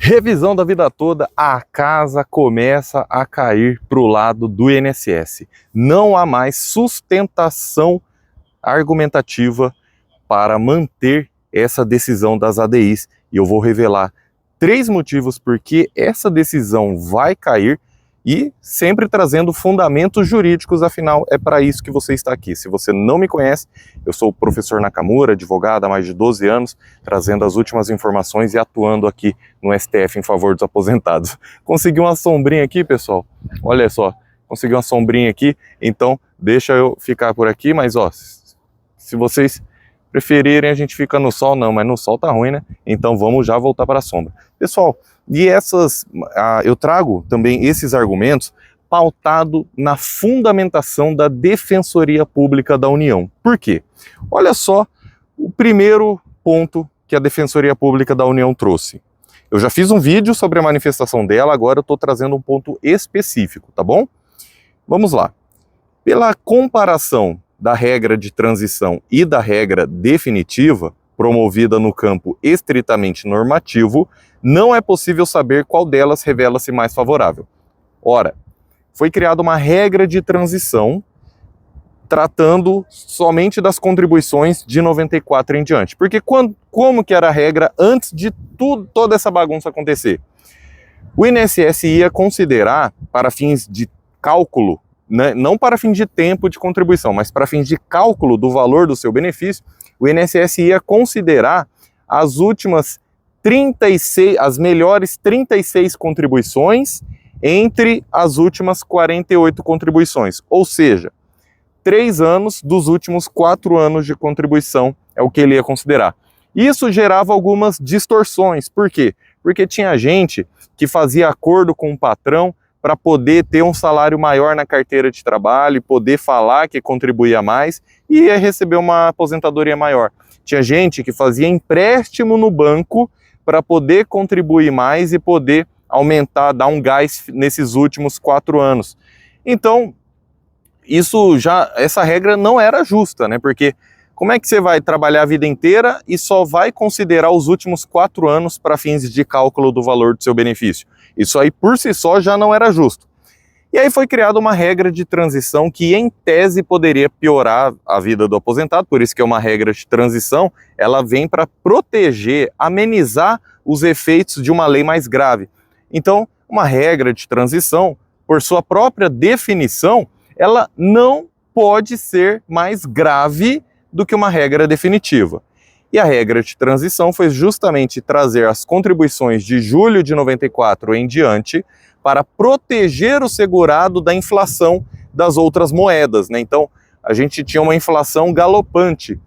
Revisão da vida toda, a casa começa a cair para o lado do INSS. Não há mais sustentação argumentativa para manter essa decisão das ADIs. E eu vou revelar 3 motivos por que essa decisão vai cair e sempre trazendo fundamentos jurídicos, afinal é para isso que você está aqui. Se você não me conhece, eu sou o professor Nakamura, advogado há mais de 12 anos, trazendo as últimas informações e atuando aqui no STF em favor dos aposentados. Consegui uma sombrinha aqui, pessoal, olha só, consegui uma sombrinha aqui, então deixa eu ficar por aqui, mas ó, se vocês preferirem a gente fica no sol, não, mas no sol tá ruim, né? Então vamos já voltar para a sombra. Pessoal, e eu trago também esses argumentos pautado na fundamentação da Defensoria Pública da União. Por quê? Olha só o primeiro ponto que a Defensoria Pública da União trouxe. Eu já fiz um vídeo sobre a manifestação dela, agora eu estou trazendo um ponto específico, tá bom? Vamos lá. Pela comparação da regra de transição e da regra definitiva, promovida no campo estritamente normativo, não é possível saber qual delas revela-se mais favorável. Ora, foi criada uma regra de transição tratando somente das contribuições de 94 em diante. Porque como que era a regra antes de toda essa bagunça acontecer? O INSS ia considerar, para fins de cálculo, né, não para fins de tempo de contribuição, mas para fins de cálculo do valor do seu benefício, o INSS ia considerar as últimas 36, as melhores 36 contribuições entre as últimas 48 contribuições. Ou seja, 3 anos dos últimos 4 anos de contribuição é o que ele ia considerar. Isso gerava algumas distorções. Por quê? Porque tinha gente que fazia acordo com o patrão para poder ter um salário maior na carteira de trabalho e poder falar que contribuía mais e ia receber uma aposentadoria maior. Tinha gente que fazia empréstimo no banco para poder contribuir mais e poder aumentar, dar um gás nesses últimos 4 anos. Então, essa regra não era justa, né? Porque como é que você vai trabalhar a vida inteira e só vai considerar os últimos 4 anos para fins de cálculo do valor do seu benefício? Isso aí por si só já não era justo. E aí foi criada uma regra de transição que em tese poderia piorar a vida do aposentado, por isso que é uma regra de transição, ela vem para proteger, amenizar os efeitos de uma lei mais grave. Então, uma regra de transição, por sua própria definição, ela não pode ser mais grave do que uma regra definitiva. E a regra de transição foi justamente trazer as contribuições de julho de 94 em diante para proteger o segurado da inflação das outras moedas, né? Então, a gente tinha uma inflação galopante,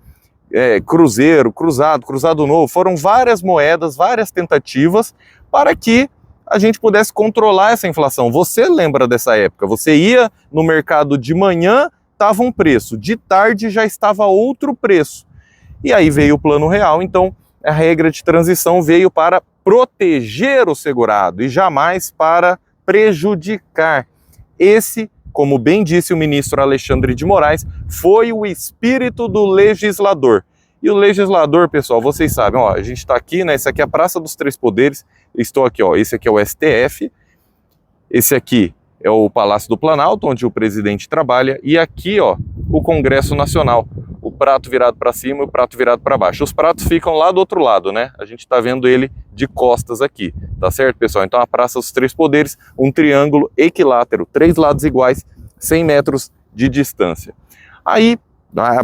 cruzeiro, cruzado novo, foram várias moedas, várias tentativas para que a gente pudesse controlar essa inflação. Você lembra dessa época? Você ia no mercado de manhã, estava um preço, de tarde já estava outro preço. E aí veio o Plano Real, então a regra de transição veio para proteger o segurado e jamais para prejudicar. Esse, como bem disse o ministro Alexandre de Moraes, foi o espírito do legislador. E o legislador, pessoal, vocês sabem, ó, a gente está aqui, né? Essa aqui é a Praça dos Três Poderes, estou aqui, ó, esse aqui é o STF, esse aqui é o Palácio do Planalto, onde o presidente trabalha, e aqui, ó, o Congresso Nacional, o prato virado para cima e o prato virado para baixo. Os pratos ficam lá do outro lado, né? A gente está vendo ele de costas aqui, tá certo, pessoal? Então a Praça dos Três Poderes, um triângulo equilátero, 3 lados iguais, 100 metros de distância. Aí,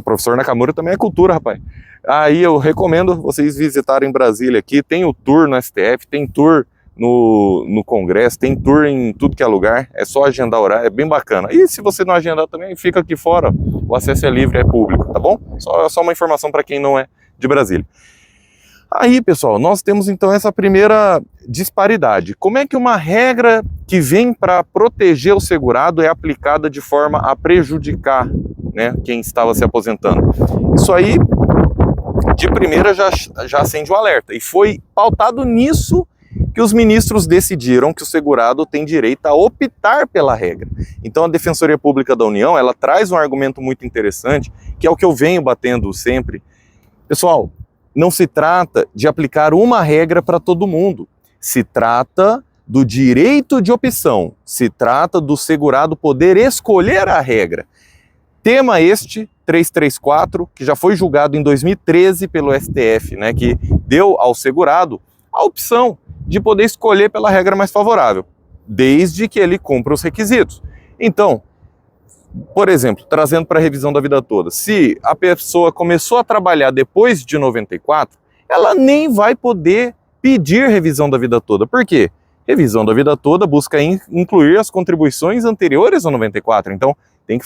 professor Nakamura também é cultura, rapaz. Aí eu recomendo vocês visitarem Brasília aqui, tem o tour no STF, tem tour no Congresso, tem tour em tudo que é lugar, é só agendar horário, é bem bacana. E se você não agendar também, fica aqui fora, o acesso é livre, é público, tá bom? Só uma informação para quem não é de Brasília. Aí, pessoal, nós temos então essa primeira disparidade. Como é que uma regra que vem para proteger o segurado é aplicada de forma a prejudicar, né, quem estava se aposentando? Isso aí, de primeira, já acende um alerta. E foi pautado nisso que os ministros decidiram que o segurado tem direito a optar pela regra. Então a Defensoria Pública da União, ela traz um argumento muito interessante, que é o que eu venho batendo sempre. Pessoal, não se trata de aplicar uma regra para todo mundo. Se trata do direito de opção, se trata do segurado poder escolher a regra. Tema este, 334, que já foi julgado em 2013 pelo STF, né, que deu ao segurado a opção de poder escolher pela regra mais favorável, desde que ele cumpra os requisitos. Então, por exemplo, trazendo para a revisão da vida toda, se a pessoa começou a trabalhar depois de 94, ela nem vai poder pedir revisão da vida toda. Por quê? Revisão da vida toda busca incluir as contribuições anteriores a 94, então tem que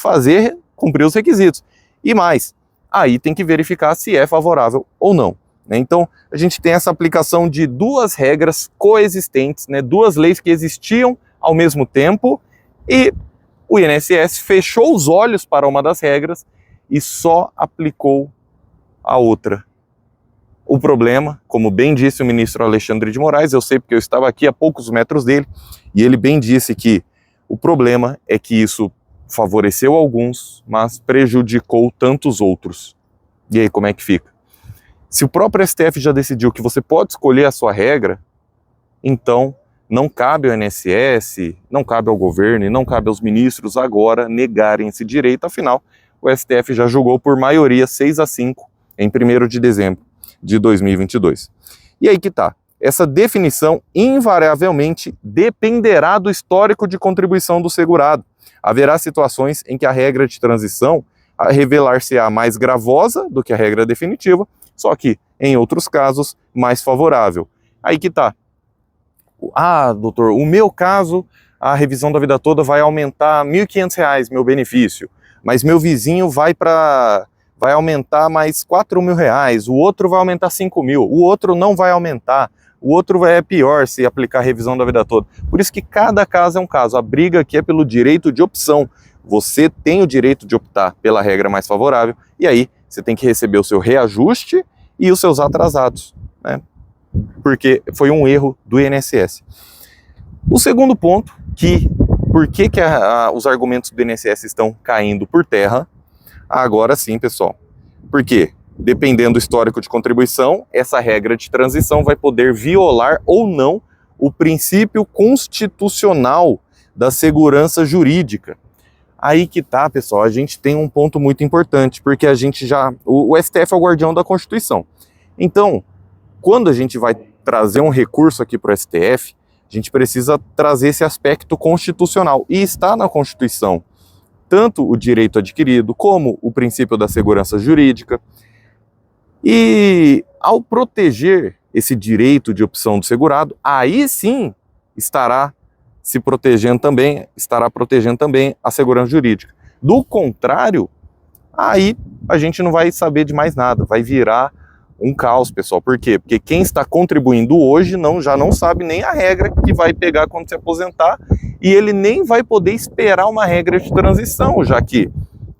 cumprir os requisitos. E mais, aí tem que verificar se é favorável ou não, né? Então, a gente tem essa aplicação de duas regras coexistentes, né? Duas leis que existiam ao mesmo tempo, e o INSS fechou os olhos para uma das regras e só aplicou a outra. O problema, como bem disse o ministro Alexandre de Moraes, eu sei porque eu estava aqui a poucos metros dele, e ele bem disse que o problema é que isso favoreceu alguns, mas prejudicou tantos outros. E aí, como é que fica? Se o próprio STF já decidiu que você pode escolher a sua regra, então não cabe ao INSS, não cabe ao governo e não cabe aos ministros agora negarem esse direito. Afinal, o STF já julgou por maioria 6-5 em 1º de dezembro de 2022. E aí que tá. Essa definição invariavelmente dependerá do histórico de contribuição do segurado. Haverá situações em que a regra de transição revelar-se-á mais gravosa do que a regra definitiva, só que, em outros casos, mais favorável. Aí que tá. Ah, doutor, o meu caso, a revisão da vida toda vai aumentar R$ 1.500, meu benefício, mas meu vizinho vai aumentar mais R$ 4.000, o outro vai aumentar 5.000, o outro não vai aumentar, o outro é pior se aplicar a revisão da vida toda. Por isso que cada caso é um caso. A briga aqui é pelo direito de opção. Você tem o direito de optar pela regra mais favorável, e aí você tem que receber o seu reajuste e os seus atrasados, né? Porque foi um erro do INSS. O segundo ponto, por que os argumentos do INSS estão caindo por terra, agora sim, pessoal. Porque, dependendo do histórico de contribuição, essa regra de transição vai poder violar ou não o princípio constitucional da segurança jurídica. Aí que tá, pessoal, a gente tem um ponto muito importante, porque o STF é o guardião da Constituição. Então, quando a gente vai trazer um recurso aqui para o STF, a gente precisa trazer esse aspecto constitucional. E está na Constituição tanto o direito adquirido como o princípio da segurança jurídica. E ao proteger esse direito de opção do segurado, aí sim estará protegendo também a segurança jurídica. Do contrário, aí a gente não vai saber de mais nada, vai virar um caos, pessoal. Por quê? Porque quem está contribuindo hoje já não sabe nem a regra que vai pegar quando se aposentar, e ele nem vai poder esperar uma regra de transição, já que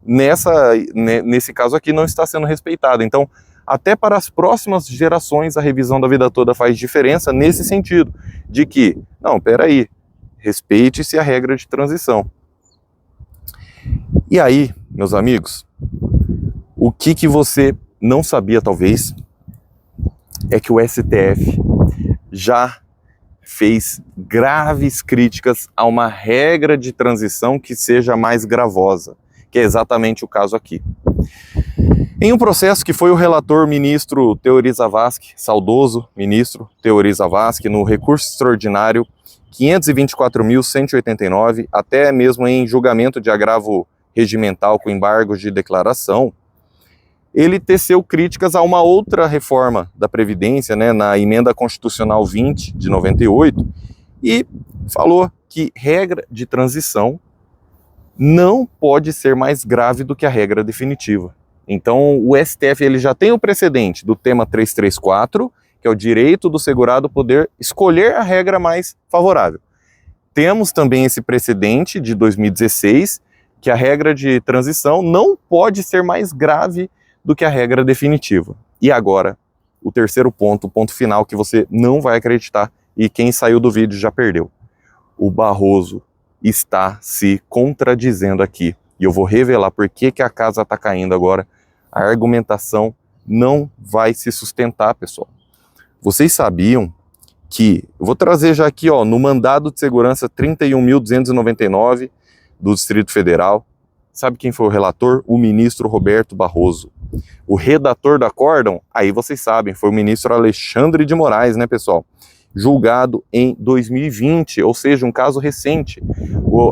nesse caso aqui não está sendo respeitada. Então, até para as próximas gerações, a revisão da vida toda faz diferença nesse sentido, de que, não, peraí, respeite-se a regra de transição. E aí, meus amigos, o que você não sabia, talvez, é que o STF já fez graves críticas a uma regra de transição que seja mais gravosa, que é exatamente o caso aqui. Em um processo que foi o relator ministro Teori Zavascki, saudoso ministro Teori Zavascki, no recurso extraordinário 524.189, até mesmo em julgamento de agravo regimental com embargos de declaração, ele teceu críticas a uma outra reforma da Previdência, né, na Emenda Constitucional 20, de 98, e falou que regra de transição não pode ser mais grave do que a regra definitiva. Então, o STF ele já tem o precedente do tema 334, que é o direito do segurado poder escolher a regra mais favorável. Temos também esse precedente de 2016, que a regra de transição não pode ser mais grave do que a regra definitiva. E agora, o terceiro ponto, o ponto final que você não vai acreditar, e quem saiu do vídeo já perdeu. O Barroso está se contradizendo aqui. E eu vou revelar por que a casa está caindo agora. A argumentação não vai se sustentar, pessoal. Vocês sabiam que, eu vou trazer já aqui, ó, no mandado de segurança 31.299 do Distrito Federal, sabe quem foi o relator? O ministro Roberto Barroso. O redator do acórdão, aí vocês sabem, foi o ministro Alexandre de Moraes, né, pessoal? Julgado em 2020, ou seja, um caso recente.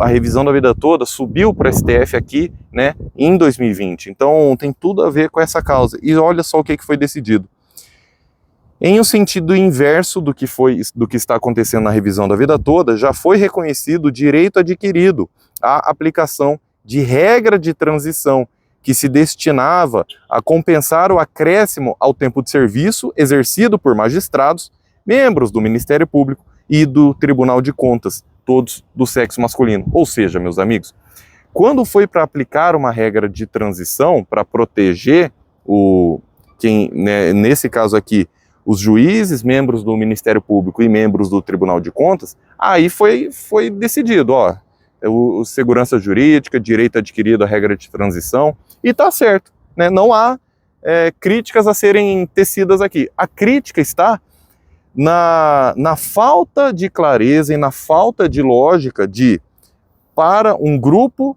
A revisão da vida toda subiu para o STF aqui, né, em 2020. Então tem tudo a ver com essa causa. E olha só o que foi decidido. Em um sentido inverso do que está acontecendo na revisão da vida toda, já foi reconhecido o direito adquirido à aplicação de regra de transição que se destinava a compensar o acréscimo ao tempo de serviço exercido por magistrados, membros do Ministério Público e do Tribunal de Contas, todos do sexo masculino. Ou seja, meus amigos, quando foi para aplicar uma regra de transição para proteger nesse caso aqui, os juízes, membros do Ministério Público e membros do Tribunal de Contas, aí foi decidido, ó, segurança jurídica, direito adquirido à regra de transição, e tá certo, né? Não há críticas a serem tecidas aqui. A crítica está na falta de clareza e na falta de lógica para um grupo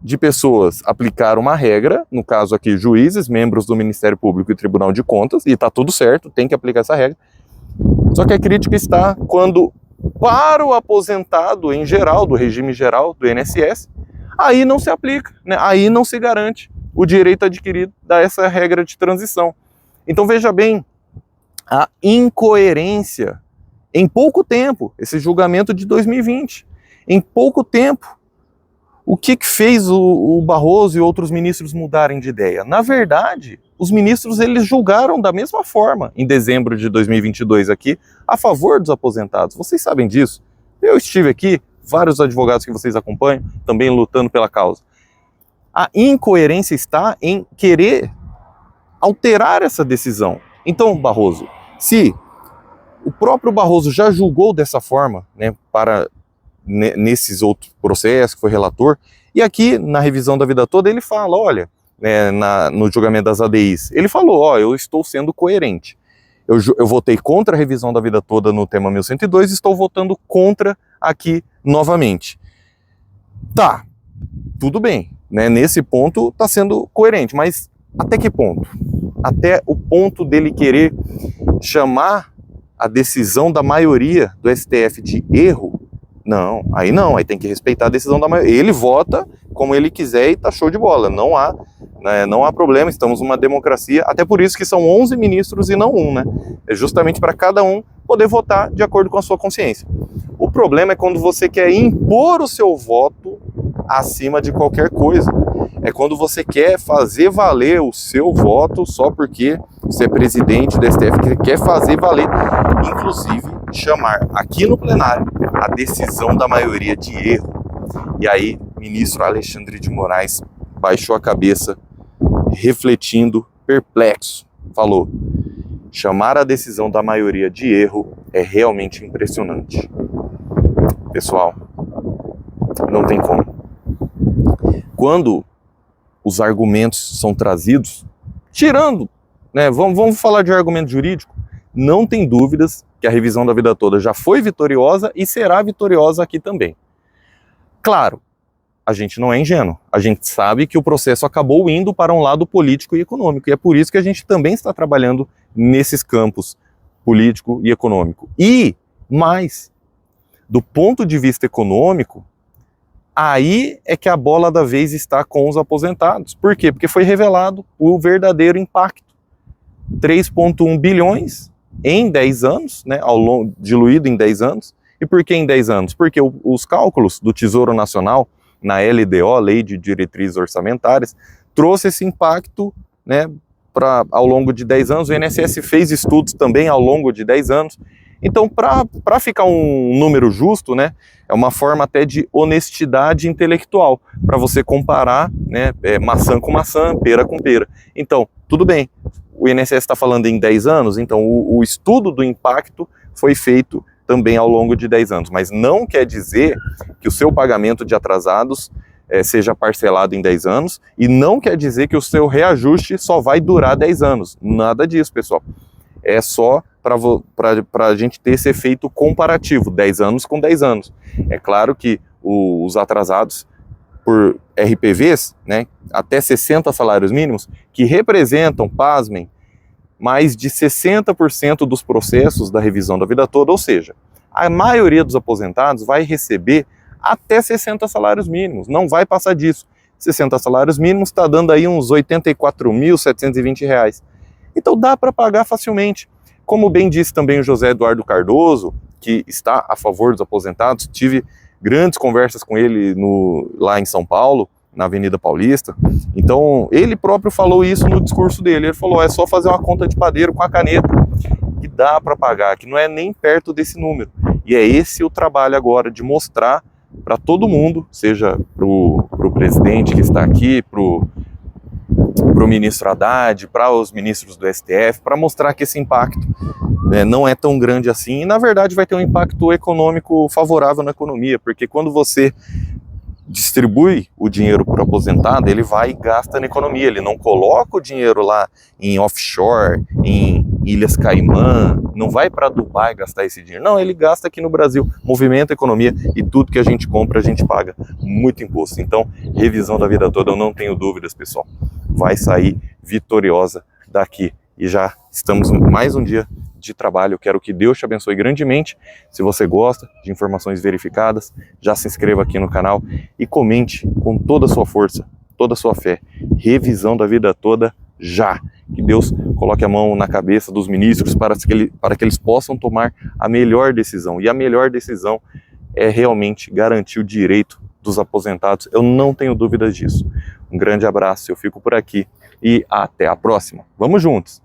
de pessoas aplicar uma regra, no caso aqui juízes, membros do Ministério Público e Tribunal de Contas, e tá tudo certo, tem que aplicar essa regra. Só que a crítica está quando, para o aposentado em geral, do regime geral do INSS, aí não se aplica, né? Aí não se garante o direito adquirido dessa regra de transição. Então veja bem, a incoerência em pouco tempo, esse julgamento de 2020, em pouco tempo, o que fez o Barroso e outros ministros mudarem de ideia? Na verdade, os ministros eles julgaram da mesma forma em dezembro de 2022 aqui, a favor dos aposentados. Vocês sabem disso. Eu estive aqui, vários advogados que vocês acompanham, também lutando pela causa. A incoerência está em querer alterar essa decisão. Então, Barroso, se o próprio Barroso já julgou dessa forma, né, nesses outros processos, que foi relator, e aqui na revisão da vida toda ele fala, olha, no julgamento das ADIs, ele falou, ó, eu estou sendo coerente. Eu votei contra a revisão da vida toda no tema 1102 e estou votando contra aqui novamente. Tá, tudo bem, né? Nesse ponto está sendo coerente, mas até que ponto? Até o ponto dele querer chamar a decisão da maioria do STF de erro? Não, aí tem que respeitar a decisão da maioria. Ele vota como ele quiser e tá show de bola, não há problema, estamos numa democracia, até por isso que são 11 ministros e não um, né? É justamente para cada um poder votar de acordo com a sua consciência. O problema é quando você quer impor o seu voto acima de qualquer coisa. É quando você quer fazer valer o seu voto só porque você é presidente do STF, que quer fazer valer, inclusive chamar aqui no plenário a decisão da maioria de erro. E aí, ministro Alexandre de Moraes baixou a cabeça, refletindo, perplexo, falou: chamar a decisão da maioria de erro é realmente impressionante. Pessoal, não tem como. Quando os argumentos são trazidos, tirando, né, vamos falar de argumento jurídico, não tem dúvidas que a revisão da vida toda já foi vitoriosa e será vitoriosa aqui também. Claro, a gente não é ingênuo, a gente sabe que o processo acabou indo para um lado político e econômico, e é por isso que a gente também está trabalhando nesses campos político e econômico. E mais, do ponto de vista econômico, aí é que a bola da vez está com os aposentados. Por quê? Porque foi revelado o verdadeiro impacto. 3,1 bilhões em 10 anos, né, diluído em 10 anos. E por que em 10 anos? Porque os cálculos do Tesouro Nacional, na LDO, Lei de Diretrizes Orçamentárias, trouxe esse impacto, né, ao longo de 10 anos. O INSS fez estudos também ao longo de 10 anos. Então, para ficar um número justo, né, é uma forma até de honestidade intelectual, para você comparar, né, maçã com maçã, pera com pera. Então, tudo bem, o INSS está falando em 10 anos, então o estudo do impacto foi feito também ao longo de 10 anos, mas não quer dizer que o seu pagamento de atrasados seja parcelado em 10 anos, e não quer dizer que o seu reajuste só vai durar 10 anos. Nada disso, pessoal. É só para a gente ter esse efeito comparativo, 10 anos com 10 anos. É claro que os atrasados por RPVs, né, até 60 salários mínimos, que representam, pasmem, mais de 60% dos processos da revisão da vida toda, ou seja, a maioria dos aposentados vai receber até 60 salários mínimos, não vai passar disso. 60 salários mínimos está dando aí uns R$ 84.720. Então dá para pagar facilmente. Como bem disse também o José Eduardo Cardoso, que está a favor dos aposentados, tive grandes conversas com ele lá em São Paulo, na Avenida Paulista. Então ele próprio falou isso no discurso dele. Ele falou, é só fazer uma conta de padeiro com a caneta, que dá para pagar, que não é nem perto desse número. E é esse o trabalho agora, de mostrar para todo mundo, seja para o presidente que está aqui, para o ministro Haddad, para os ministros do STF, para mostrar que esse impacto, né, não é tão grande assim, e na verdade vai ter um impacto econômico favorável na economia, porque quando você distribui o dinheiro para o aposentado, ele vai e gasta na economia, ele não coloca o dinheiro lá em offshore, em Ilhas Caimã, não vai para Dubai gastar esse dinheiro, não, ele gasta aqui no Brasil, movimenta a economia, e tudo que a gente compra a gente paga muito imposto. Então, revisão da vida toda, eu não tenho dúvidas, pessoal, vai sair vitoriosa daqui, e já estamos mais um dia de trabalho. Eu quero que Deus te abençoe grandemente. Se você gosta de informações verificadas, já se inscreva aqui no canal e comente com toda a sua força, toda a sua fé. Revisão da vida toda já. Que Deus coloque a mão na cabeça dos ministros para que eles possam tomar a melhor decisão. E a melhor decisão é realmente garantir o direito dos aposentados. Eu não tenho dúvidas disso. Um grande abraço, eu fico por aqui e até a próxima. Vamos juntos!